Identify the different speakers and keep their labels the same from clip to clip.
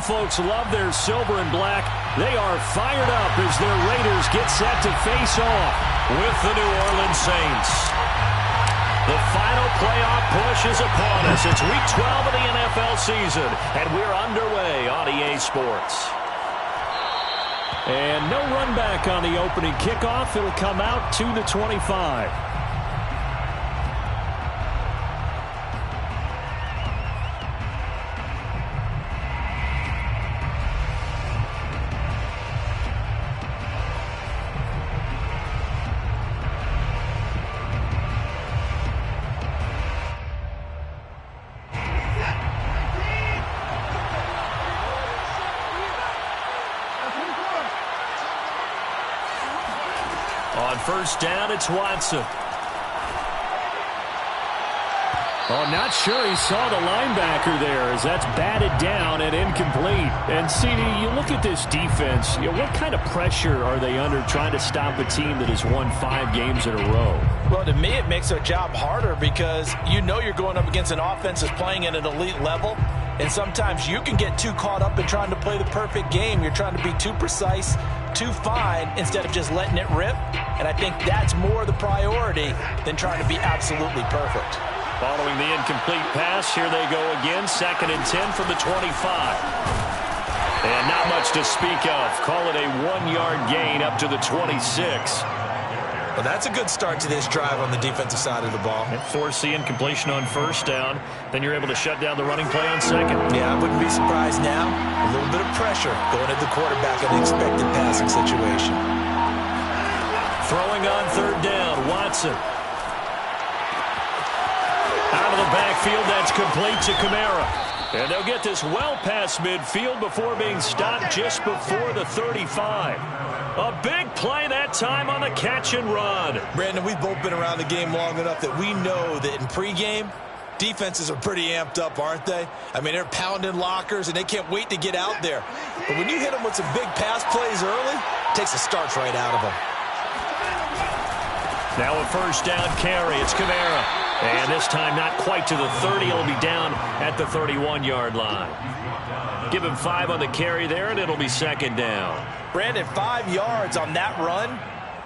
Speaker 1: folks love their silver and black. They are fired up as their Raiders get set to face off with the New Orleans Saints. The final playoff push is upon us. It's Week 12 of the NFL season, and we're underway on EA Sports. And no run back on the opening kickoff. It'll come out to the 25. On first down, it's Watson. Oh, not sure he saw the linebacker there as that's batted down and incomplete. And, CD, you look at this defense, what kind of pressure are they under trying to stop a team that has won 5 games in a row?
Speaker 2: Well, to me, it makes their job harder because you know you're going up against an offense that's playing at an elite level. And sometimes you can get too caught up in trying to play the perfect game. You're trying to be too precise, too fine, instead of just letting it rip. And I think that's more the priority than trying to be absolutely perfect.
Speaker 1: Following the incomplete pass, here they go again. 2nd and 10 from the 25. And not much to speak of. Call it a 1-yard gain up to the 26.
Speaker 2: Well, that's a good start to this drive on the defensive side of the ball.
Speaker 1: And force the incompletion on first down. Then you're able to shut down the running play on 2nd.
Speaker 2: Yeah, I wouldn't be surprised now. A little bit of pressure going at the quarterback in the expected passing situation.
Speaker 1: Throwing on 3rd down, Watson. Out of the backfield, that's complete to Kamara. And they'll get this well past midfield before being stopped just before the 35. A big play that time on the catch and run.
Speaker 2: Brandon, we've both been around the game long enough that we know that in pregame, defenses are pretty amped up, aren't they? I mean, they're pounding lockers, and they can't wait to get out there. But when you hit them with some big pass plays early, it takes the starch right out of them.
Speaker 1: Now a first down carry. It's Kamara. And this time not quite to the 30. It'll be down at the 31-yard line. Give him 5 on the carry there, and it'll be 2nd down.
Speaker 2: Brandon, 5 yards on that run.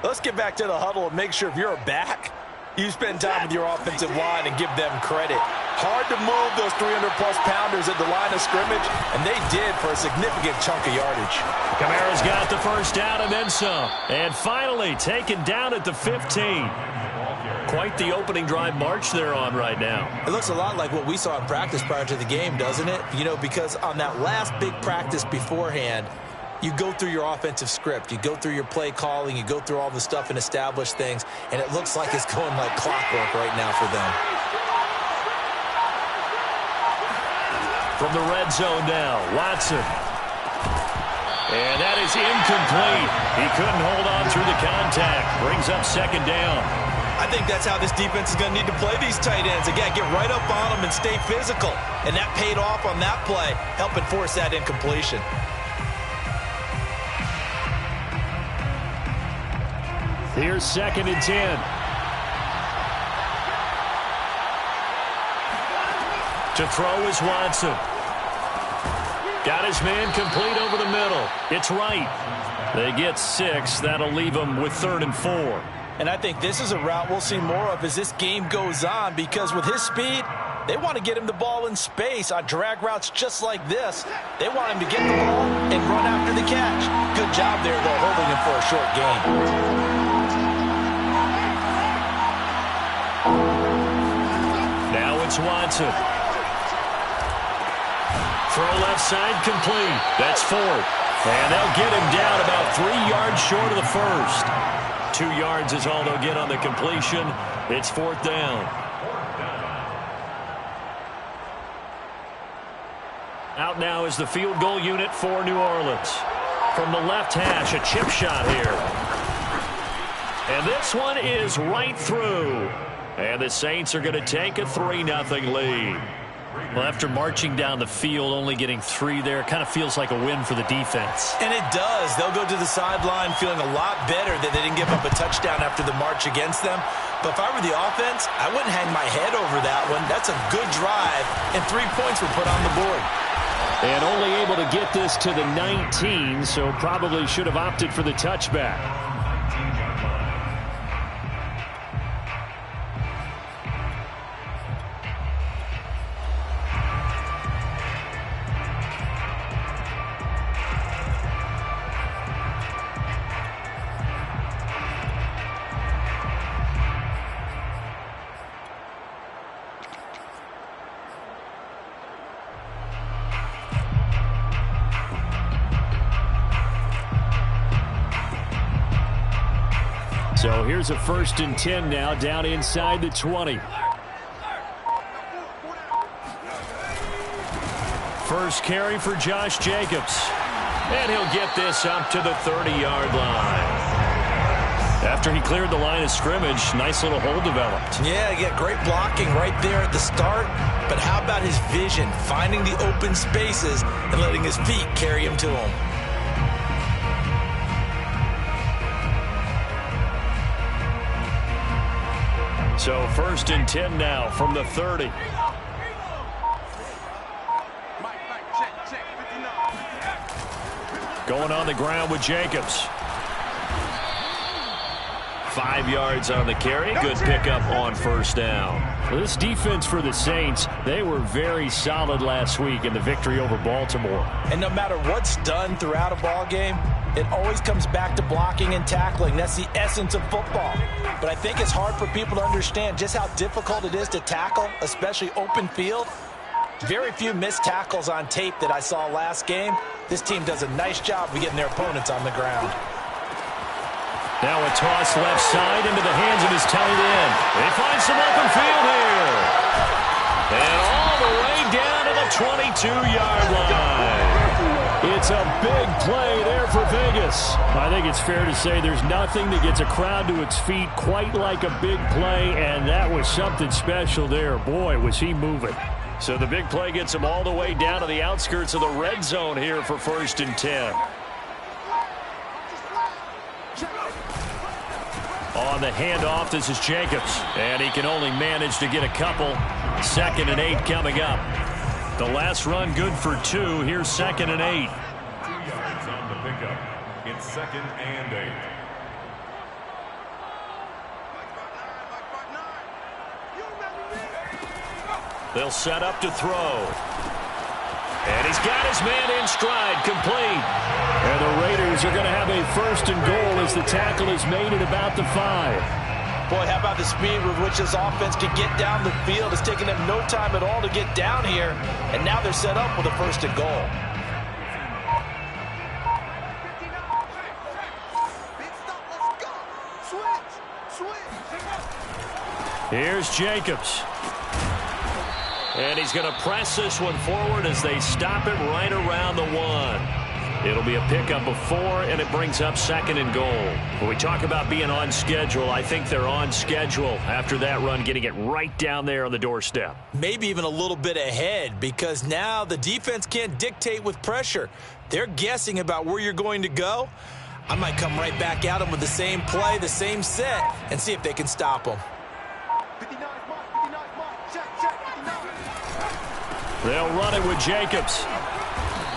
Speaker 2: Let's get back to the huddle and make sure if you're a back, you spend time with your offensive line and give them credit. Hard to move those 300-plus pounders at the line of scrimmage, and they did for a significant chunk of yardage.
Speaker 1: Kamara's got the first down and then some. And finally taken down at the 15. Quite the opening drive march they're on right now.
Speaker 2: It looks a lot like what we saw in practice prior to the game, doesn't it? You know, because on that last big practice beforehand, you go through your offensive script. You go through your play calling. You go through all the stuff and establish things. And it looks like it's going like clockwork right now for them.
Speaker 1: From the red zone now, Watson. And that is incomplete. He couldn't hold on through the contact. Brings up 2nd down.
Speaker 2: I think that's how this defense is going to need to play these tight ends. Again, get right up on them and stay physical. And that paid off on that play, helping force that incompletion.
Speaker 1: Here's 2nd and 10. To throw is Watson. Got his man complete over the middle. It's right. They get 6. That'll leave them with 3rd and 4.
Speaker 2: And I think this is a route we'll see more of as this game goes on, because with his speed, they want to get him the ball in space on drag routes just like this. They want him to get the ball and run after the catch. Good job there, though, holding him for a short gain.
Speaker 1: Now it's Watson. Throw left side complete. That's 4th. And they'll get him down about 3 yards short of the first. 2 yards is all they'll get on the completion. It's 4th down. Out now is the field goal unit for New Orleans. From the left hash, a chip shot here. And this one is right through. And the Saints are going to take a 3-0 lead. Well, after marching down the field, only getting 3 there, kind of feels like a win for the defense.
Speaker 2: And it does. They'll go to the sideline feeling a lot better that they didn't give up a touchdown after the march against them. But if I were the offense, I wouldn't hang my head over that one. That's a good drive, and 3 points were put on the board.
Speaker 1: And only able to get this to the 19, so probably should have opted for the touchback. So here's a 1st and 10 now, down inside the 20. First carry for Josh Jacobs. And he'll get this up to the 30-yard line. After he cleared the line of scrimmage, nice little hole developed.
Speaker 2: Yeah, great blocking right there at the start. But how about his vision, finding the open spaces and letting his feet carry him to him.
Speaker 1: So 1st and 10 now from the 30. Going on the ground with Jacobs. 5 yards on the carry. Good pickup on 1st down. Well, this defense for the Saints, they were very solid last week in the victory over Baltimore.
Speaker 2: And no matter what's done throughout a ball game, it always comes back to blocking and tackling. That's the essence of football. But I think it's hard for people to understand just how difficult it is to tackle, especially open field. Very few missed tackles on tape that I saw last game. This team does a nice job of getting their opponents on the ground.
Speaker 1: Now a toss left side into the hands of his tight end. They find some open field here. And all the way down to the 22-yard line. It's a big play there for Vegas. I think it's fair to say there's nothing that gets a crowd to its feet quite like a big play, and that was something special there. Boy, was he moving. So the big play gets him all the way down to the outskirts of the red zone here for 1st and 10. On the handoff, this is Jacobs. And he can only manage to get a couple. 2nd and 8 coming up. The last run good for 2. Here's 2nd and 8.
Speaker 3: 2 yards on the pickup. It's 2nd and 8.
Speaker 1: They'll set up to throw. And he's got his man in stride, complete. And the Raiders are going to have a 1st and goal as the tackle is made at about the 5.
Speaker 2: Boy, how about the speed with which this offense can get down the field? It's taken them no time at all to get down here. And now they're set up with a 1st and goal.
Speaker 1: Here's Jacobs. And he's going to press this one forward as they stop it right around the 1. It'll be a pickup of 4, and it brings up 2nd and goal. When we talk about being on schedule, I think they're on schedule after that run, getting it right down there on the doorstep.
Speaker 2: Maybe even a little bit ahead, because now the defense can't dictate with pressure. They're guessing about where you're going to go. I might come right back at them with the same play, the same set, and see if they can stop them.
Speaker 1: They'll run it with Jacobs.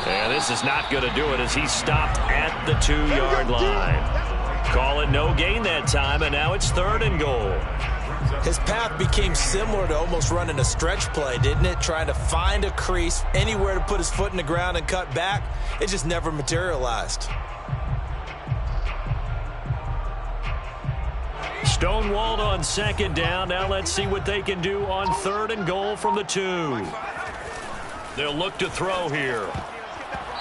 Speaker 1: And this is not going to do it as he's stopped at the 2-yard line. Call it no gain that time, and now it's 3rd and goal.
Speaker 2: His path became similar to almost running a stretch play, didn't it? Trying to find a crease, anywhere to put his foot in the ground and cut back. It just never materialized.
Speaker 1: Stonewalled on 2nd down. Now let's see what they can do on 3rd and goal from the 2. They'll look to throw here.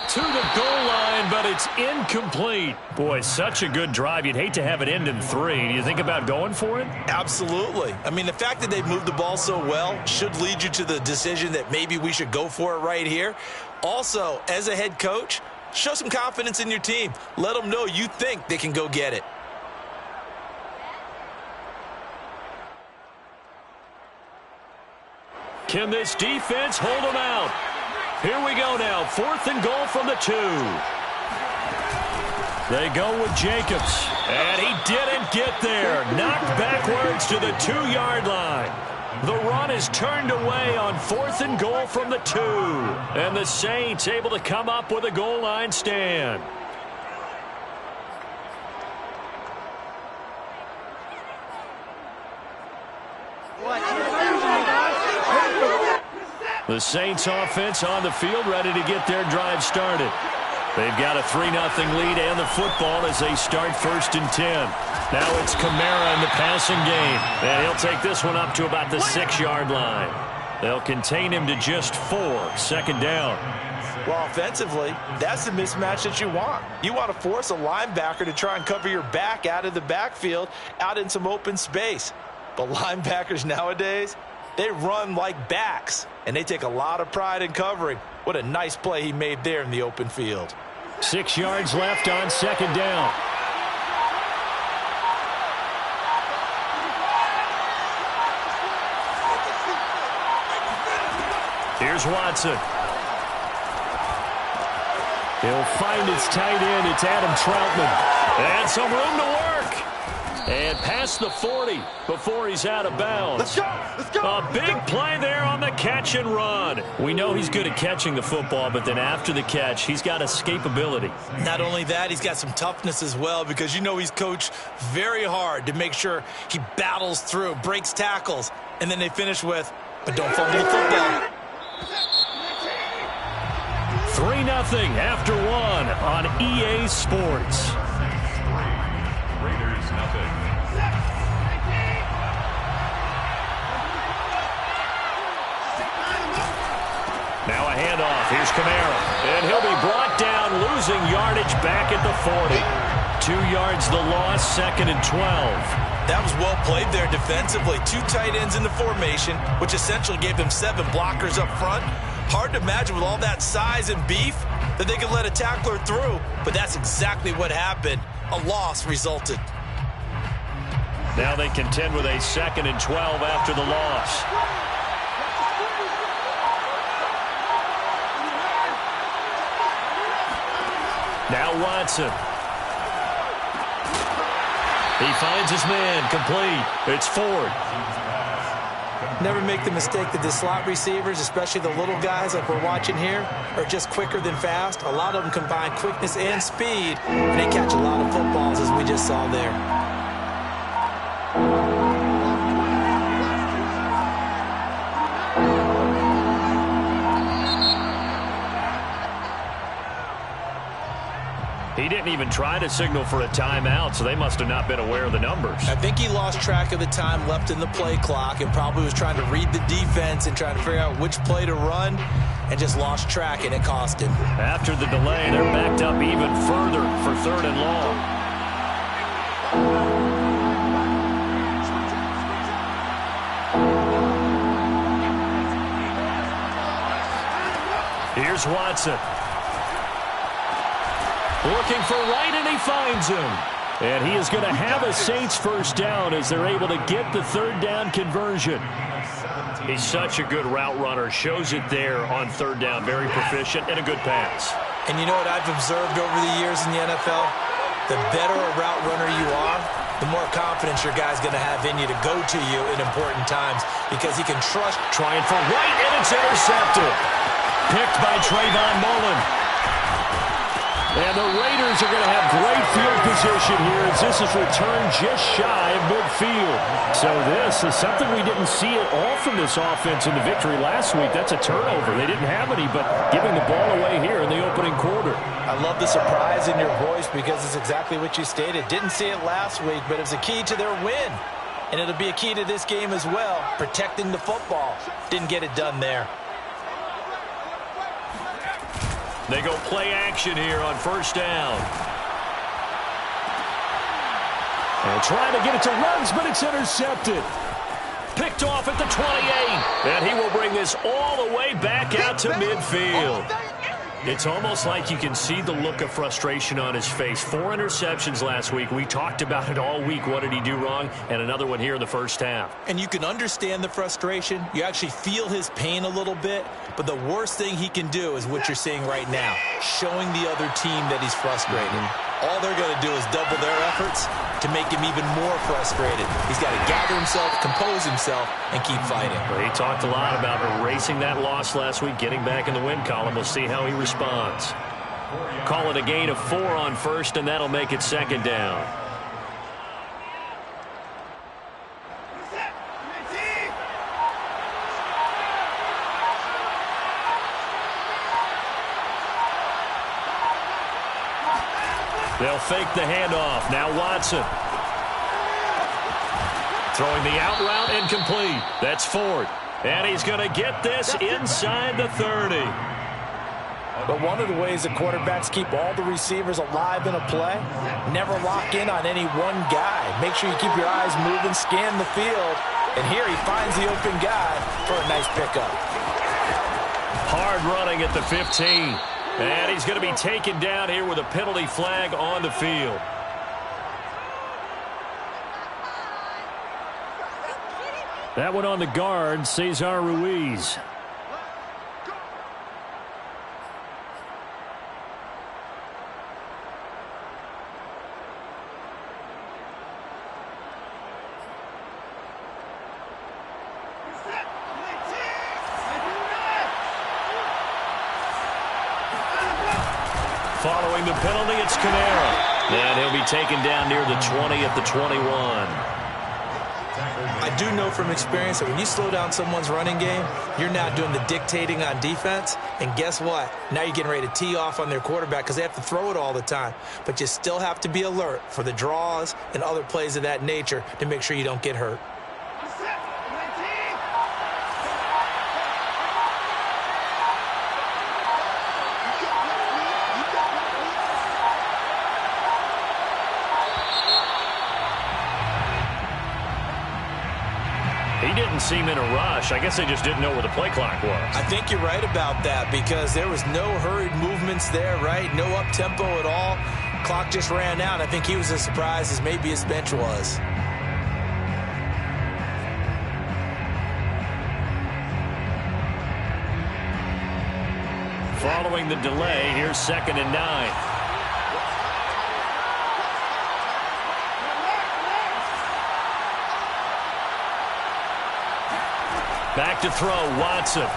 Speaker 1: To the goal line, but it's incomplete. Boy, such a good drive. You'd hate to have it end in 3. Do you think about going for it?
Speaker 2: Absolutely. I mean, the fact that they've moved the ball so well should lead you to the decision that maybe we should go for it right here. Also, as a head coach, show some confidence in your team. Let them know you think they can go get it.
Speaker 1: Can this defense hold them out? Here we go now. 4th and goal from the 2. They go with Jacobs. And he didn't get there. Knocked backwards to the 2-yard line. The run is turned away on 4th and goal from the 2. And the Saints able to come up with a goal line stand. The Saints offense on the field, ready to get their drive started. They've got a 3-0 lead and the football as they start 1st and 10. Now it's Kamara in the passing game. And he'll take this one up to about the 6-yard line. They'll contain him to just 4. 2nd down.
Speaker 2: Well, offensively, that's the mismatch that you want. You want to force a linebacker to try and cover your back out of the backfield, out in some open space. But linebackers nowadays, they run like backs, and they take a lot of pride in covering. What a nice play he made there in the open field.
Speaker 1: 6 yards left on 2nd down. Here's Watson. He'll find his tight end. It's Adam Troutman. And some room to work. And past the 40 before he's out of bounds.
Speaker 4: Let's go! Let's go!
Speaker 1: A big play there on the catch and run. We know he's good at catching the football, but then after the catch, he's got escapability.
Speaker 2: Not only that, he's got some toughness as well, because you know he's coached very hard to make sure he battles through, breaks tackles, and then they finish with, but don't fumble the football.
Speaker 1: 3-0 after 1 on EA Sports.
Speaker 3: Raiders nothing.
Speaker 1: Now a handoff. Here's Kamara. And he'll be brought down, losing yardage back at the 40. 2 yards the loss, 2nd and 12.
Speaker 2: That was well played there defensively. 2 tight ends in the formation, which essentially gave them 7 blockers up front. Hard to imagine with all that size and beef that they could let a tackler through, but that's exactly what happened. A loss resulted.
Speaker 1: Now they contend with a 2nd and 12 after the loss. Now Watson. He finds his man, complete. It's Ford.
Speaker 2: Never make the mistake that the slot receivers, especially the little guys like we're watching here, are just quicker than fast. A lot of them combine quickness and speed, and they catch a lot of footballs, as we just saw there.
Speaker 1: He didn't even try to signal for a timeout, so they must have not been aware of the numbers.
Speaker 2: I think he lost track of the time left in the play clock and probably was trying to read the defense and trying to figure out which play to run and just lost track, and it cost him.
Speaker 1: After the delay, they're backed up even further for 3rd and long. Here's Watson. Looking for Wright, and he finds him. And he is going to have a Saints 1st down as they're able to get the 3rd down conversion. He's such a good route runner. Shows it there on 3rd down. Very proficient and a good pass.
Speaker 2: And you know what I've observed over the years in the NFL? The better a route runner you are, the more confidence your guy's going to have in you to go to you in important times, because he can trust.
Speaker 1: Trying for Wright, and it's intercepted. Picked by Trayvon Mullen. And the Raiders are going to have great field position here as this is returned just shy of midfield. So this is something we didn't see at all from this offense in the victory last week. That's a turnover. They didn't have any, but giving the ball away here in the opening quarter.
Speaker 2: I love the surprise in your voice because it's exactly what you stated. Didn't see it last week, but it was a key to their win. And it'll be a key to this game as well, protecting the football. Didn't get it done there.
Speaker 1: They go play action here on 1st down. And trying to get it to runs, but it's intercepted. Picked off at the 28. And he will bring this all the way back out to midfield. It's almost like you can see the look of frustration on his face. 4 interceptions last week. We talked about it all week. What did he do wrong? And another one here in the 1st half.
Speaker 2: And you can understand the frustration. You actually feel his pain a little bit. But the worst thing he can do is what you're seeing right now, showing the other team that he's frustrated. all they're going to do is double their efforts to make him even more frustrated. He's got to gather himself, compose himself, and keep fighting.
Speaker 1: Well, he talked a lot about erasing that loss last week, getting back in the win column. We'll see how he responds. Call it a gain of 4 on first, and that'll make it second down. They'll fake the handoff. Now Watson. Throwing the out route incomplete. That's Ford. And he's going to get this inside the 30.
Speaker 2: But one of the ways the quarterbacks keep all the receivers alive in a play, never lock in on any one guy. Make sure you keep your eyes moving, scan the field. And here he finds the open guy for a nice pickup.
Speaker 1: Hard running at the 15. And he's going to be taken down here with a penalty flag on the field. That one on the guard, Cesar Ruiz. Following the penalty, it's Kamara. And he'll be taken down near the 20 at the 21.
Speaker 2: I do know from experience that when you slow down someone's running game, you're now doing the dictating on defense. And guess what? Now you're getting ready to tee off on their quarterback because they have to throw it all the time. But you still have to be alert for the draws and other plays of that nature to make sure you don't get hurt.
Speaker 1: He didn't seem in a rush. I guess they just didn't know where the play clock was.
Speaker 2: I think you're right about that because there was no hurried movements there, right? No up-tempo at all. Clock just ran out. I think he was as surprised as maybe his bench was.
Speaker 1: Following the delay, here's 2nd and 9. Back to throw, Watson.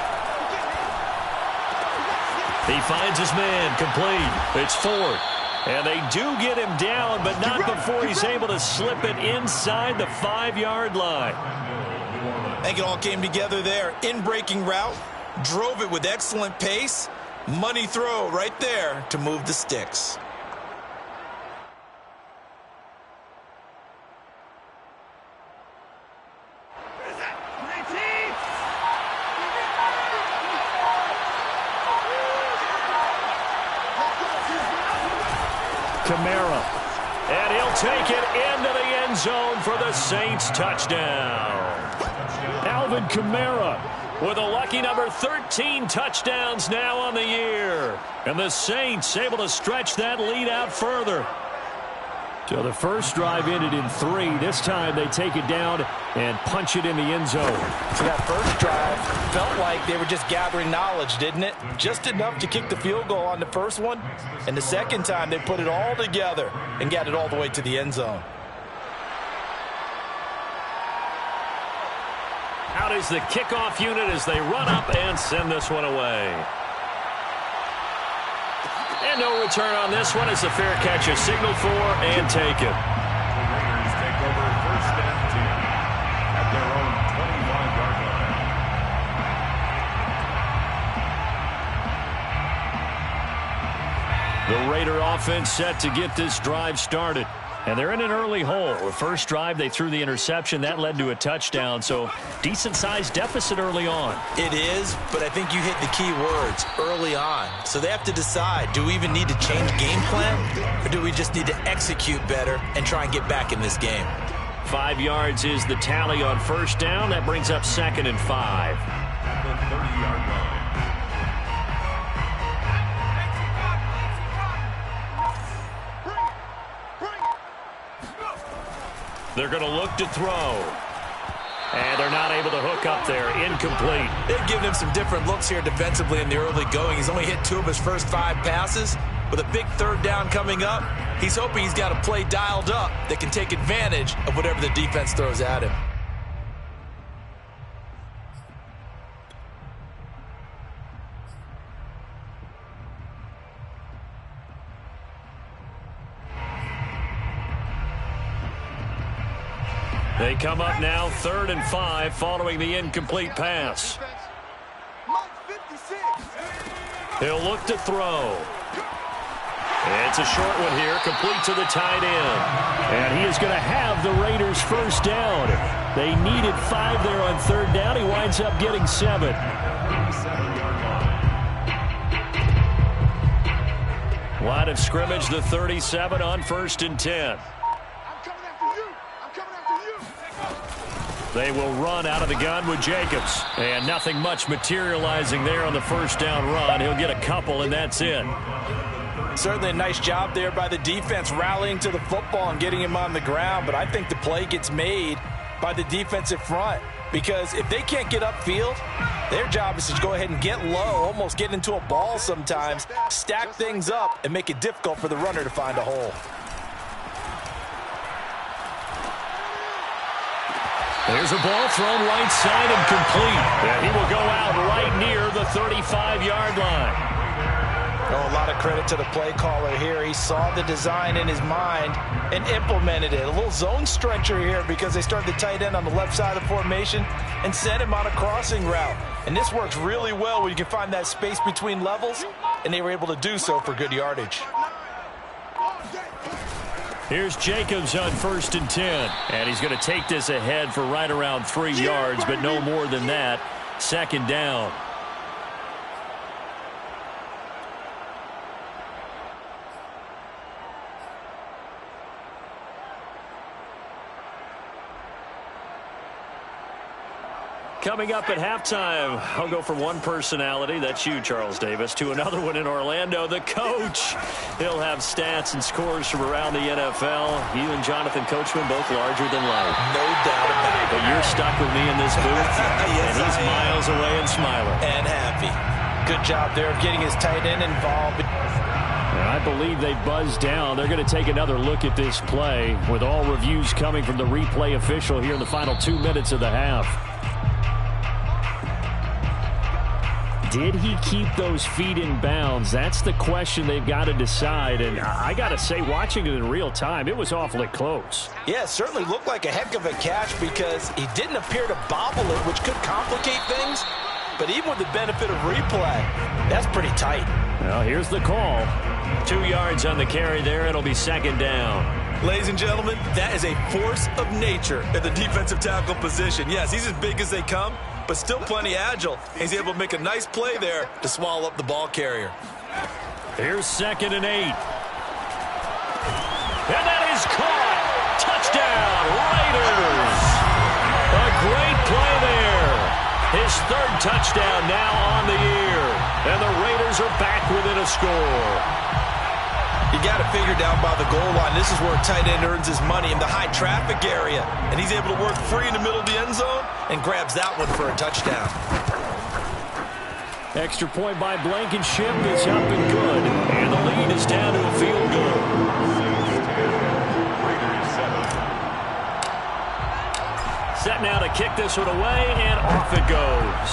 Speaker 1: He finds his man, complete. It's Ford. And they do get him down, but not before he's able to slip it inside the 5-yard line.
Speaker 2: I think it all came together there. In-breaking route, drove it with excellent pace. Money throw right there to move the sticks.
Speaker 1: Kamara. And he'll take it into the end zone for the Saints touchdown. Alvin Kamara with a lucky number 13 touchdowns now on the year. And the Saints able to stretch that lead out further. So the first drive ended in 3. This time they take it down and punch it in the end zone.
Speaker 2: So that first drive felt like they were just gathering knowledge, didn't it? Just enough to kick the field goal on the first one. And the second time they put it all together and got it all the way to the end zone.
Speaker 1: Out is the kickoff unit as they run up and send this one away. And no return on this one as the fair catch is signaled for and taken.
Speaker 3: The Raiders take over 1st and 10 at their own 25-yard line.
Speaker 1: The Raider offense set to get this drive started. And they're in an early hole. The first drive, they threw the interception. That led to a touchdown, so decent-sized deficit early on.
Speaker 2: It is, but I think you hit the key words, early on. So they have to decide, do we even need to change game plan, or do we just need to execute better and try and get back in this game?
Speaker 1: 5 yards is the tally on first down. That brings up 2nd and 5.
Speaker 3: At the 30-yard line.
Speaker 1: They're going to look to throw. And they're not able to hook up there. Incomplete.
Speaker 2: They've given him some different looks here defensively in the early going. He's only hit 2 of his first 5 passes. With a big 3rd down coming up, He's hoping he's got a play dialed up that can take advantage of whatever the defense throws at him.
Speaker 1: They come up now 3rd and 5 following the incomplete pass. He'll look to throw. It's a short one here, complete to the tight end. And he is going to have the Raiders first down. They needed 5 there on 3rd down. He winds up getting 7. Line of scrimmage, the 37 on 1st and 10. They will run out of the gun with Jacobs. And nothing much materializing there on the first down run. He'll get a couple, and that's it.
Speaker 2: Certainly a nice job there by the defense rallying to the football and getting him on the ground. But I think the play gets made by the defensive front. Because if they can't get upfield, their job is to go ahead and get low, almost get into a ball sometimes, stack things up, and make it difficult for the runner to find a hole.
Speaker 1: There's a ball thrown right side and complete. And he will go out right near the 35-yard line.
Speaker 2: Oh, a lot of credit to the play caller here. He saw the design in his mind and implemented it. A little zone stretcher here because they started the tight end on the left side of the formation and sent him on a crossing route. And this works really well when you can find that space between levels, and they were able to do so for good yardage.
Speaker 1: Here's Jacobs on 1st and 10. And he's going to take this ahead for right around 3 yards, but no more than that. 2nd down. Coming up at halftime, I'll go from one personality, that's you, Charles Davis, to another one in Orlando, the coach. He'll have stats and scores from around the NFL. You and Jonathan Coachman both larger than life.
Speaker 2: No doubt about it.
Speaker 1: But you're stuck with me in this booth,
Speaker 2: yes,
Speaker 1: and he's miles away and smiling.
Speaker 2: And happy. Good job there of getting his tight end involved.
Speaker 1: And I believe they buzzed down. They're going to take another look at this play with all reviews coming from the replay official here in the final 2 minutes of the half. Did he keep those feet in bounds? That's the question they've got to decide. And I got to say, watching it in real time, it was awfully close.
Speaker 2: Yeah, it certainly looked like a heck of a catch because he didn't appear to bobble it, which could complicate things. But even with the benefit of replay, that's pretty tight.
Speaker 1: Well, here's the call. 2 yards on the carry there. It'll be 2nd down.
Speaker 4: Ladies and gentlemen, that is a force of nature at the defensive tackle position. Yes, he's as big as they come, but still plenty agile. He's able to make a nice play there to swallow up the ball carrier.
Speaker 1: Here's 2nd and 8. And that is caught. Touchdown, Raiders. A great play there. His 3rd touchdown now on the year. And the Raiders are back within a score.
Speaker 2: You got to figure down by the goal line. This is where a tight end earns his money in the high traffic area. And he's able to work free in the middle of the end zone and grabs that one for a touchdown.
Speaker 1: Extra point by Blankenship is up and good. And the lead is down to a field goal. Set now to kick this one away, and off it goes.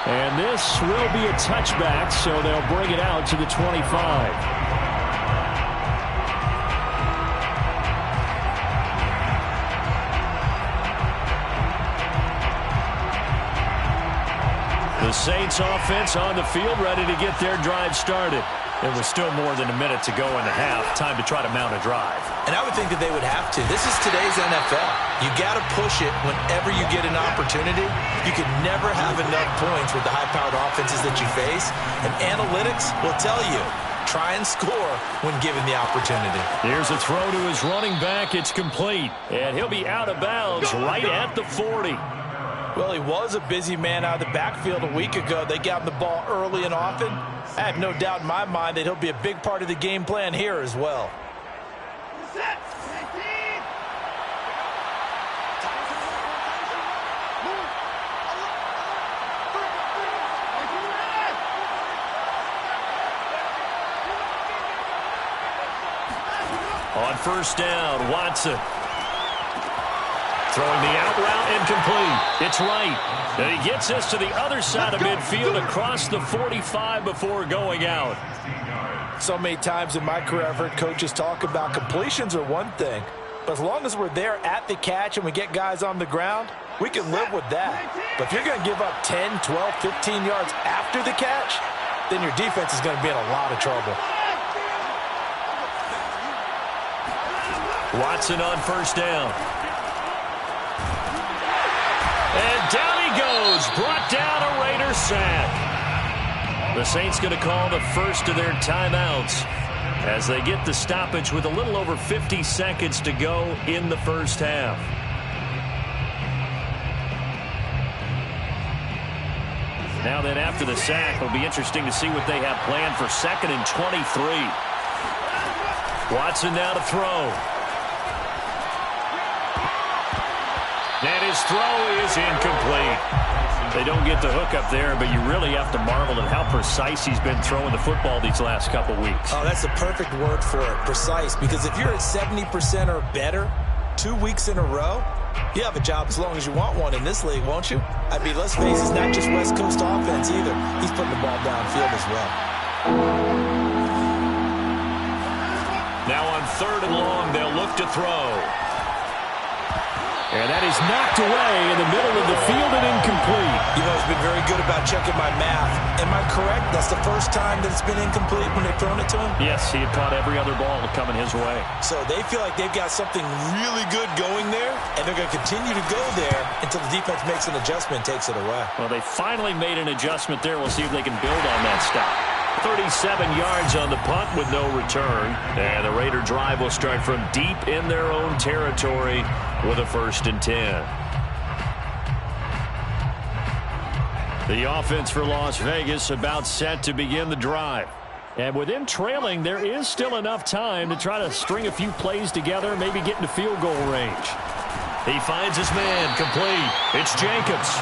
Speaker 1: And this will be a touchback, so they'll bring it out to the 25. The Saints offense on the field, ready to get their drive started. There was still more than a minute to go in the half. Time to try to mount a drive.
Speaker 2: And I would think that they would have to. This is today's NFL. You got to push it whenever you get an opportunity. You can never have enough points with the high-powered offenses that you face. And analytics will tell you, try and score when given the opportunity.
Speaker 1: Here's a throw to his running back. It's complete. And he'll be out of bounds right at the 40.
Speaker 2: Well, he was a busy man out of the backfield a week ago. They got him the ball early and often. I have no doubt in my mind that he'll be a big part of the game plan here as well.
Speaker 1: On first down, Watson. Throwing the out route incomplete. It's right. And he gets us to the other side of midfield across the 45 before going out.
Speaker 2: So many times in my career I've heard coaches talk about completions are one thing, but as long as we're there at the catch and we get guys on the ground, we can live with that. But if you're going to give up 10, 12, 15 yards after the catch, then your defense is going to be in a lot of trouble.
Speaker 1: Watson on first down. And down he goes, brought down a Raider sack. The Saints going to call the first of their timeouts as they get the stoppage with a little over 50 seconds to go in the first half. Now then, after the sack, it'll be interesting to see what they have planned for 2nd and 23. Watson now to throw. And his throw is incomplete. They don't get the hook up there, but you really have to marvel at how precise he's been throwing the football these last couple weeks.
Speaker 2: Oh, that's the perfect word for it, precise, because if you're at 70% or better 2 weeks in a row, you have a job as long as you want one in this league, won't you? I mean, let's face it, it's not just West Coast offense either. He's putting the ball downfield as well.
Speaker 1: Now on 3rd and long, they'll look to throw. And that is knocked away in the middle of the field and incomplete.
Speaker 2: You know, he's been very good about checking my math. Am I correct? That's the first time that it's been incomplete when they've thrown it to him?
Speaker 1: Yes, he had caught every other ball coming his way.
Speaker 2: So they feel like they've got something really good going there, and they're going to continue to go there until the defense makes an adjustment and takes it away.
Speaker 1: Well, they finally made an adjustment there. We'll see if they can build on that stop. 37 yards on the punt with no return. And the Raider drive will start from deep in their own territory with a 1st and 10. The offense for Las Vegas about set to begin the drive. And with him trailing, there is still enough time to try to string a few plays together, maybe get into field goal range. He finds his man, complete. It's Jacobs.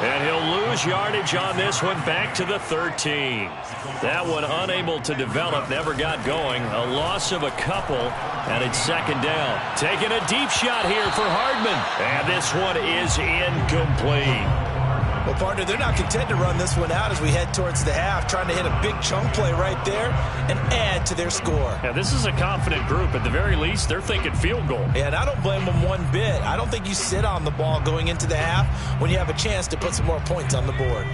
Speaker 1: And he'll lose yardage on this one, back to the 13. That one unable to develop, never got going. A loss of a couple, and it's 2nd down. Taking a deep shot here for Hardman. And this one is incomplete.
Speaker 2: Well, partner, they're not content to run this one out as we head towards the half, trying to hit a big chunk play right there and add to their score.
Speaker 1: Yeah, this is a confident group. At the very least, they're thinking field goal.
Speaker 2: Yeah, and I don't blame them one bit. I don't think you sit on the ball going into the half when you have a chance to put some more points on the board.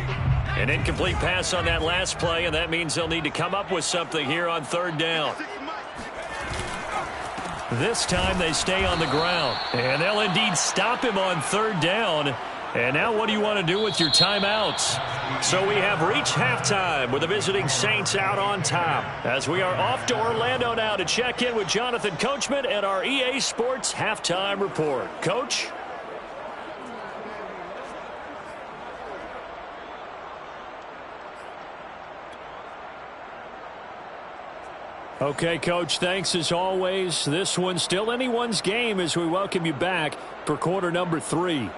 Speaker 1: An incomplete pass on that last play, and that means they'll need to come up with something here on 3rd down. This time they stay on the ground, and they'll indeed stop him on 3rd down. And now what do you want to do with your timeouts? So we have reached halftime with the visiting Saints out on top, as we are off to Orlando now to check in with Jonathan Coachman and our EA Sports Halftime Report. Coach? Okay, Coach, thanks as always. This one's still anyone's game as we welcome you back for quarter number 3.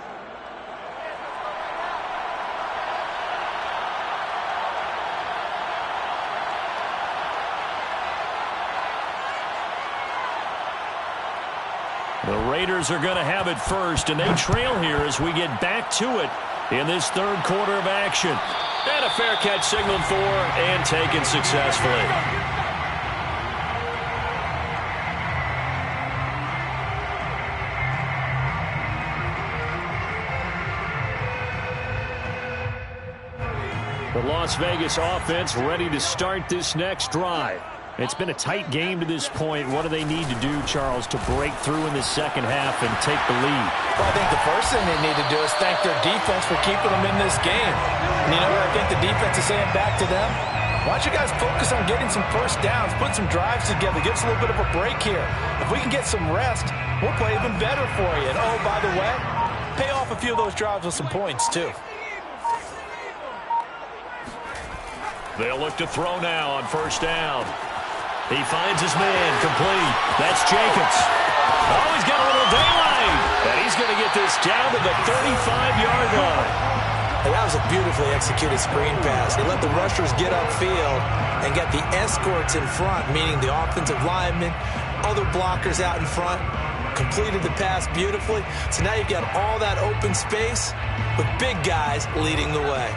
Speaker 1: The Raiders are going to have it first, and they trail here as we get back to it in this 3rd quarter of action. And a fair catch signaled for and taken successfully. The Las Vegas offense ready to start this next drive. It's been a tight game to this point. What do they need to do, Charles, to break through in the second half and take the lead?
Speaker 2: Well, I think the first thing they need to do is thank their defense for keeping them in this game. And you know what I think the defense is saying back to them? Why don't you guys focus on getting some first downs, put some drives together, give us a little bit of a break here. If we can get some rest, we'll play even better for you. And, oh, by the way, pay off a few of those drives with some points, too.
Speaker 1: They'll look to throw now on first down. He finds his man, complete. That's Jacobs. Oh, he's got a little daylight. And he's going to get this down to the 35-yard line.
Speaker 2: And that was a beautifully executed screen pass. They let the rushers get upfield and get the escorts in front, meaning the offensive linemen, other blockers out in front, completed the pass beautifully. So now you've got all that open space with big guys leading the way.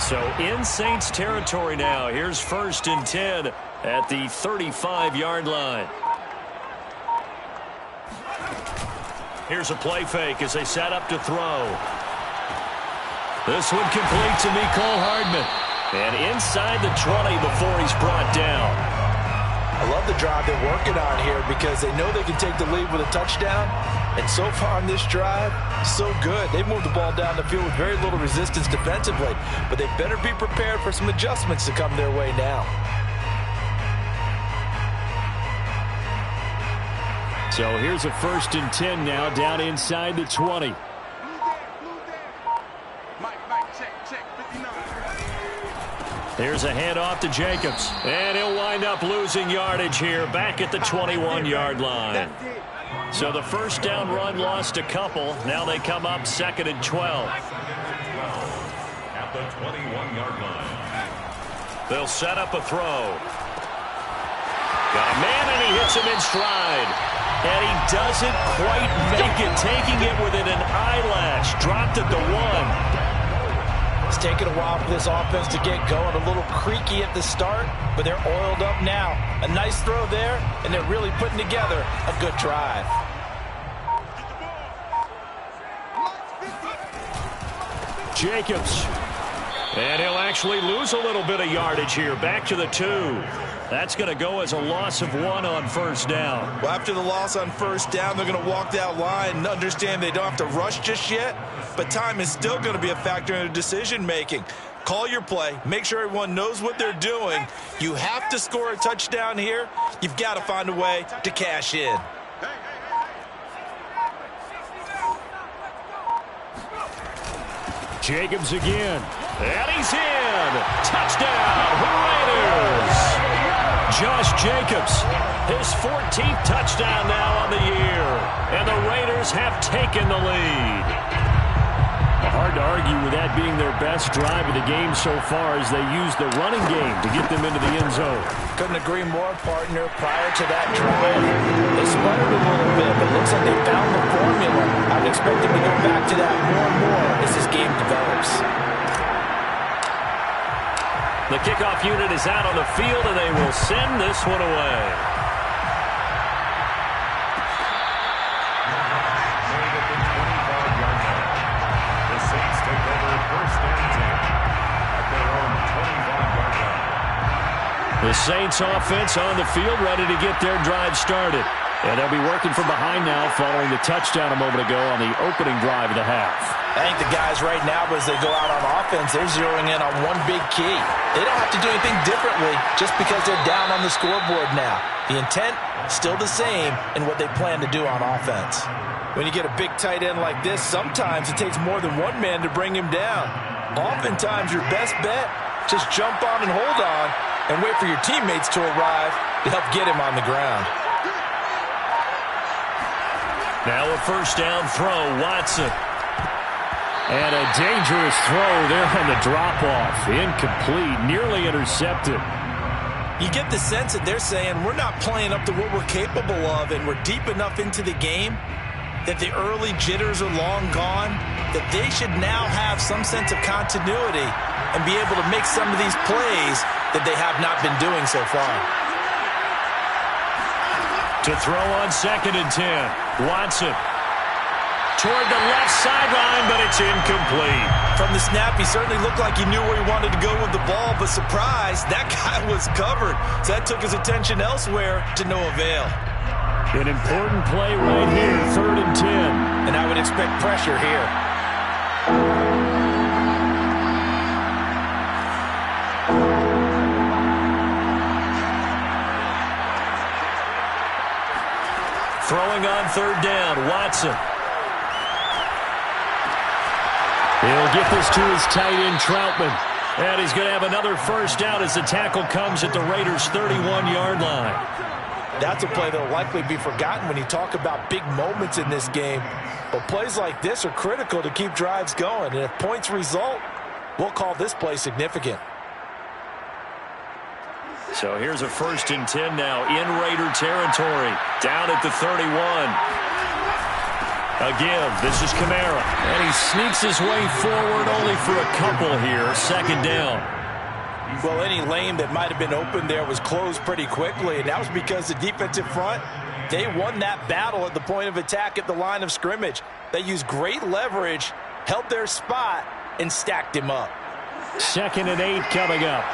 Speaker 1: So in Saints territory now. Here's 1st and 10 at the 35-yard line. Here's a play fake as they set up to throw. This one complete to Mecole Hardman. And inside the 20 before he's brought down.
Speaker 2: I love the drive they're working on here because they know they can take the lead with a touchdown. And so far on this drive, so good. They've moved the ball down the field with very little resistance defensively. But they better be prepared for some adjustments to come their way now.
Speaker 1: So here's a 1st and 10 now down inside the 20. Here's a handoff to Jacobs. And he'll wind up losing yardage here back at the 21-yard line. So the first down run lost a couple. Now they come up 2nd and 12.
Speaker 3: At the 21-yard line.
Speaker 1: They'll set up a throw. Got a man, and he hits him in stride. And he doesn't quite make it, taking it within an eyelash. Dropped at the 1.
Speaker 2: It's taken a while for this offense to get going. A little creaky at the start, but they're oiled up now. A nice throw there, and they're really putting together a good drive.
Speaker 1: Jacobs. And he'll actually lose a little bit of yardage here. Back to the 2. That's going to go as a loss of 1 on 1st down.
Speaker 4: Well, after the loss on 1st down, they're going to walk that line and understand they don't have to rush just yet. But time is still going to be a factor in their decision-making. Call your play. Make sure everyone knows what they're doing. You have to score a touchdown here. You've got to find a way to cash in.
Speaker 1: Jacobs again. And he's in. Touchdown, Raiders. Josh Jacobs, his 14th touchdown now on the year. And the Raiders have taken the lead. Hard to argue with that being their best drive of the game so far as they used the running game to get them into the end zone.
Speaker 2: Couldn't agree more, partner. Prior to that drive, they sputtered a little bit, but it looks like they found the formula. I would expect them to go back to that more and more as this game develops.
Speaker 1: The kickoff unit is out on the field, and they will send this one away. The Saints offense on the field ready to get their drive started. And they'll be working from behind now following the touchdown a moment ago on the opening drive of the half.
Speaker 2: I think the guys right now, as they go out on offense, they're zeroing in on one big key. They don't have to do anything differently just because they're down on the scoreboard now. The intent, still the same in what they plan to do on offense. When you get a big tight end like this, sometimes it takes more than one man to bring him down. Oftentimes, your best bet, just jump on and hold on and wait for your teammates to arrive to help get him on the ground.
Speaker 1: Now a first down throw, Watson. And a dangerous throw there on the drop-off. Incomplete, nearly intercepted.
Speaker 2: You get the sense that they're saying we're not playing up to what we're capable of, and we're deep enough into the game that the early jitters are long gone, that they should now have some sense of continuity and be able to make some of these plays that they have not been doing so far.
Speaker 1: To throw on 2nd and 10, Watson. Toward the left sideline, but it's incomplete.
Speaker 2: From the snap, he certainly looked like he knew where he wanted to go with the ball, but surprise, that guy was covered. So that took his attention elsewhere to no avail.
Speaker 1: An important play right here, 3rd and 10.
Speaker 2: And I would expect pressure here.
Speaker 1: Throwing on 3rd down, Watson. He'll get this to his tight end, Troutman. And he's going to have another first down as the tackle comes at the Raiders' 31-yard line.
Speaker 2: That's a play that will likely be forgotten when you talk about big moments in this game. But plays like this are critical to keep drives going. And if points result, we'll call this play significant.
Speaker 1: So here's a 1st and 10 now in Raider territory, down at the 31. Again, this is Kamara. And he sneaks his way forward only for a couple here. 2nd down.
Speaker 2: Well, any lane that might have been open there was closed pretty quickly, and that was because the defensive front, they won that battle at the point of attack at the line of scrimmage. They used great leverage, held their spot, and stacked him up.
Speaker 1: 2nd and 8 coming up.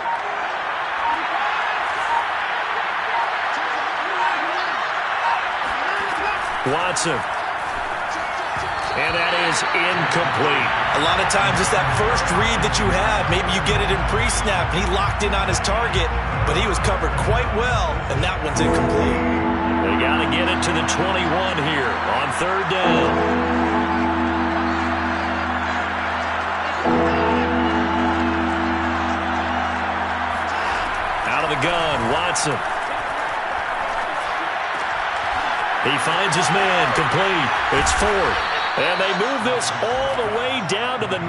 Speaker 1: Watson. And that is incomplete.
Speaker 2: A lot of times it's that first read that you have. Maybe you get it in pre-snap, and he locked in on his target, but he was covered quite well, and that one's incomplete.
Speaker 1: They got to get it to the 21 here on 3rd down. Out of the gun, Watson. He finds his man, complete. It's 4th. And they move this all the way down to the 9.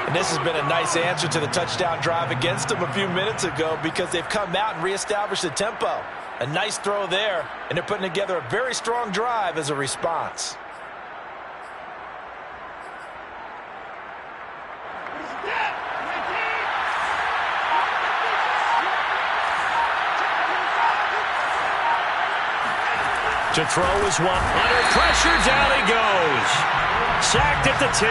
Speaker 2: And this has been a nice answer to the touchdown drive against them a few minutes ago because they've come out and reestablished the tempo. A nice throw there, and they're putting together a very strong drive as a response.
Speaker 1: To throw is one. Under pressure, down he goes. Sacked at the 10.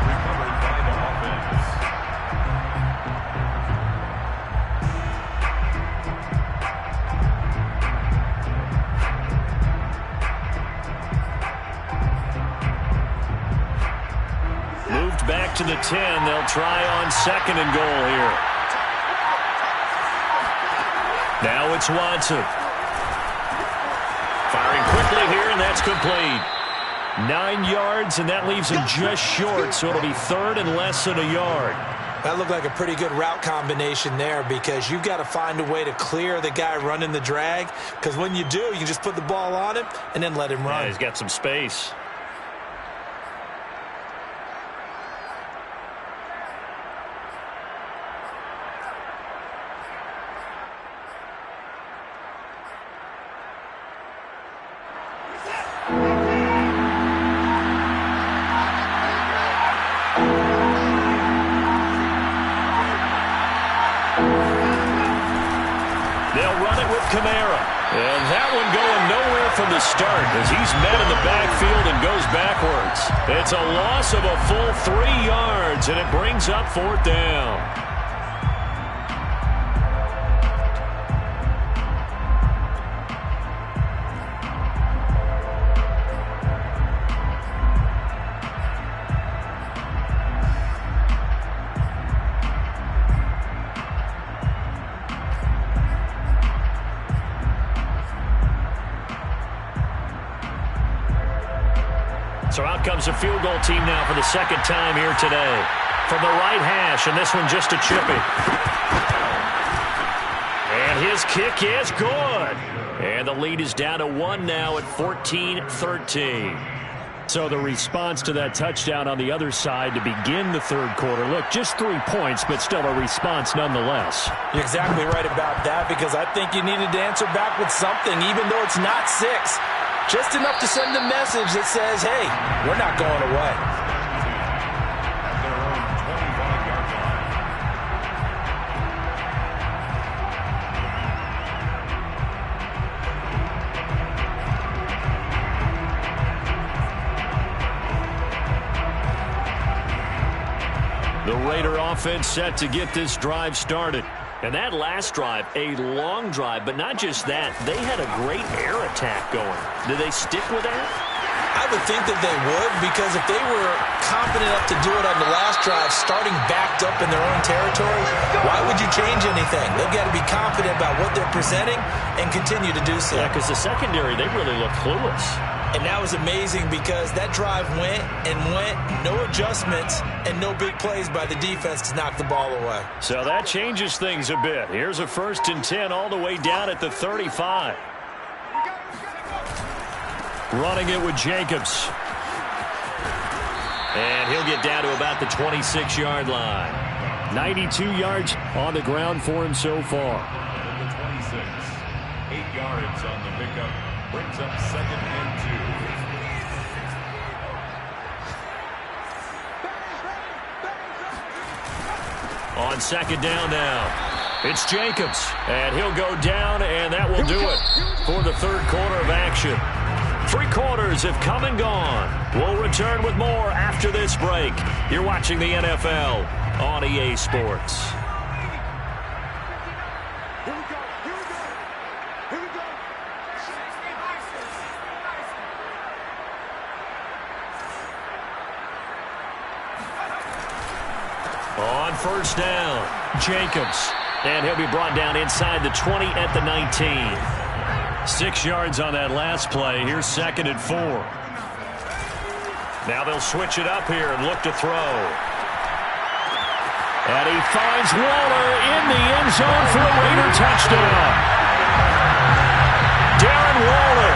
Speaker 3: Recovered by the offense.
Speaker 1: Moved back to the 10. They'll try on 2nd and goal here. Now it's Watson. Firing quickly here, and that's complete. 9 yards, and that leaves him just short, so it'll be 3rd and less than a yard.
Speaker 2: That looked like a pretty good route combination there because you've got to find a way to clear the guy running the drag, because when you do, you can just put the ball on him and then let him run.
Speaker 1: Yeah, he's got some space. Kamara. And that one going nowhere from the start as he's met in the backfield and goes backwards. It's a loss of a full 3 yards, and it brings up 4th down. So out comes a field goal team now for the 2nd time here today. From the right hash, and this one just a chippy. And his kick is good. And the lead is down to 1 now at 14-13. So the response to that touchdown on the other side to begin the 3rd quarter. Look, just 3 points, but still a response nonetheless.
Speaker 2: You're exactly right about that because I think you needed to answer back with something, even though it's not 6. Just enough to send a message that says, hey, we're not going away.
Speaker 3: At their own 25-yard line.
Speaker 1: The Raider offense set to get this drive started. And that last drive, a long drive, but not just that. They had a great air attack going. Did they stick with that?
Speaker 2: I would think that they would, because if they were confident enough to do it on the last drive, starting backed up in their own territory, why would you change anything? They've got to be confident about what they're presenting and continue to do so.
Speaker 1: Yeah, because the secondary, they really look clueless.
Speaker 2: And that was amazing because that drive went and went, no adjustments, and no big plays by the defense to knock the ball away.
Speaker 1: So that changes things a bit. Here's a 1st and 10 all the way down at the 35. Running it with Jacobs. And he'll get down to about the 26-yard line. 92 yards on the ground for him so far.
Speaker 3: At the 26, 8 yards on the pickup, brings up 2nd and 2.
Speaker 1: On 2nd down now. It's Jacobs, and he'll go down, and that will do it for the 3rd quarter of action. 3 quarters have come and gone. We'll return with more after this break. You're watching the NFL on EA Sports. On 1st down, Jacobs. And he'll be brought down inside the 20 at the 19. 6 yards on that last play. Here's 2nd and 4. Now they'll switch it up here and look to throw. And he finds Waller in the end zone for a Raider touchdown. Darren Waller,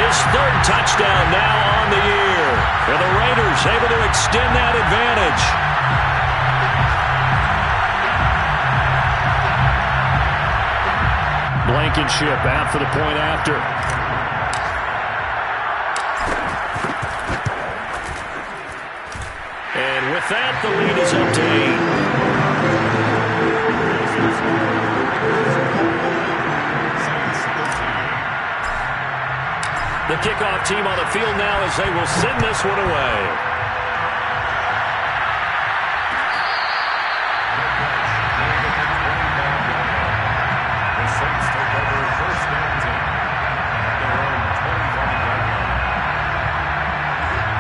Speaker 1: his 3rd touchdown now on the year. And the Raiders able to extend that advantage. Blankenship out for the point after. And with that, the lead is up to 8. The kickoff team on the field now as they will send this one away.